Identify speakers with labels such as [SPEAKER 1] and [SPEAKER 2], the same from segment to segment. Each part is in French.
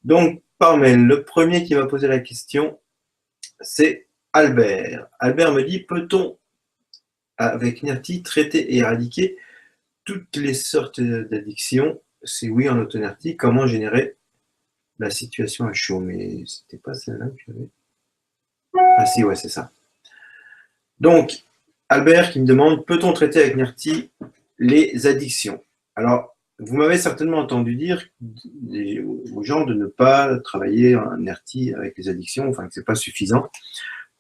[SPEAKER 1] Donc, par mail, le premier qui m'a posé la question, c'est Albert. Albert me dit, peut-on, avec NERTI, traiter et éradiquer toutes les sortes d'addictions? Si oui, en AutoNERTI, comment générer la situation à chaud? Mais c'était pas celle-là que j'avais. Ah si, ouais, c'est ça. Donc, Albert qui me demande, peut-on traiter avec NERTI les addictions? Alors, vous m'avez certainement entendu dire aux gens de ne pas travailler en NERTI avec les addictions, enfin que ce n'est pas suffisant.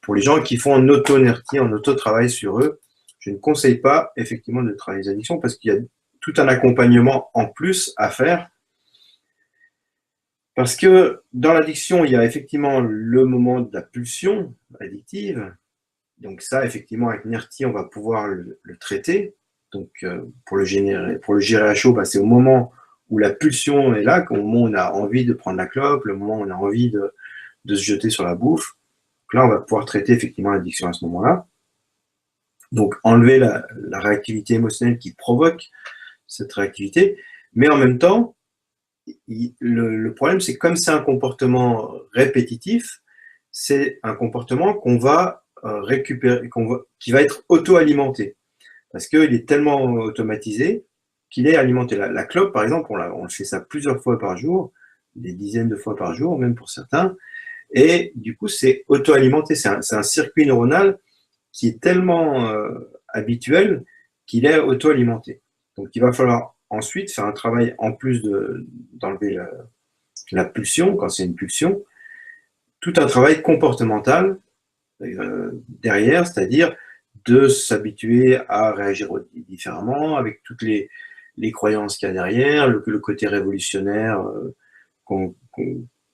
[SPEAKER 1] Pour les gens qui font en auto-NERTI, en auto-travail sur eux, je ne conseille pas effectivement de travailler les addictions parce qu'il y a tout un accompagnement en plus à faire. Parce que dans l'addiction, il y a effectivement le moment de la pulsion addictive. Donc ça, effectivement, avec NERTI, on va pouvoir le traiter. Donc pour le gérer à chaud, bah, c'est au moment où la pulsion est là, au moment où on a envie de prendre la clope, le moment où on a envie de se jeter sur la bouffe. Donc là, on va pouvoir traiter effectivement l'addiction à ce moment-là. Donc enlever la réactivité émotionnelle qui provoque cette réactivité. Mais en même temps, le problème, c'est comme c'est un comportement répétitif, c'est un comportement qu'on va récupérer, qui va être auto-alimenté. Parce qu'il est tellement automatisé qu'il est alimenté. La clope, par exemple, on fait ça plusieurs fois par jour, des dizaines de fois par jour, même pour certains. Et du coup, c'est auto-alimenté. C'est un circuit neuronal qui est tellement habituel qu'il est auto-alimenté. Donc, il va falloir ensuite faire un travail en plus d'enlever la pulsion, quand c'est une pulsion, tout un travail comportemental derrière, c'est-à-dire de s'habituer à réagir différemment avec toutes les croyances qu'il y a derrière, le côté révolutionnaire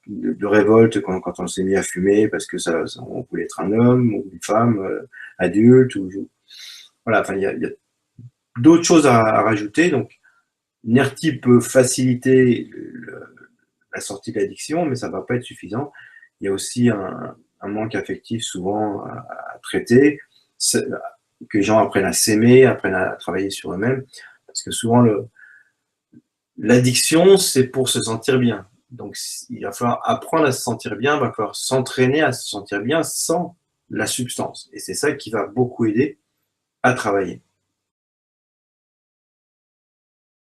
[SPEAKER 1] de révolte quand on s'est mis à fumer parce que on voulait être un homme ou une femme adulte. Voilà, enfin, il y a d'autres choses à rajouter. Donc, NERTI peut faciliter la sortie de l'addiction, mais ça ne va pas être suffisant. Il y a aussi un manque affectif souvent à traiter, que les gens apprennent à s'aimer, apprennent à travailler sur eux-mêmes, parce que souvent l'addiction, c'est pour se sentir bien. Donc il va falloir apprendre à se sentir bien, il va falloir s'entraîner à se sentir bien sans la substance. Et c'est ça qui va beaucoup aider à travailler.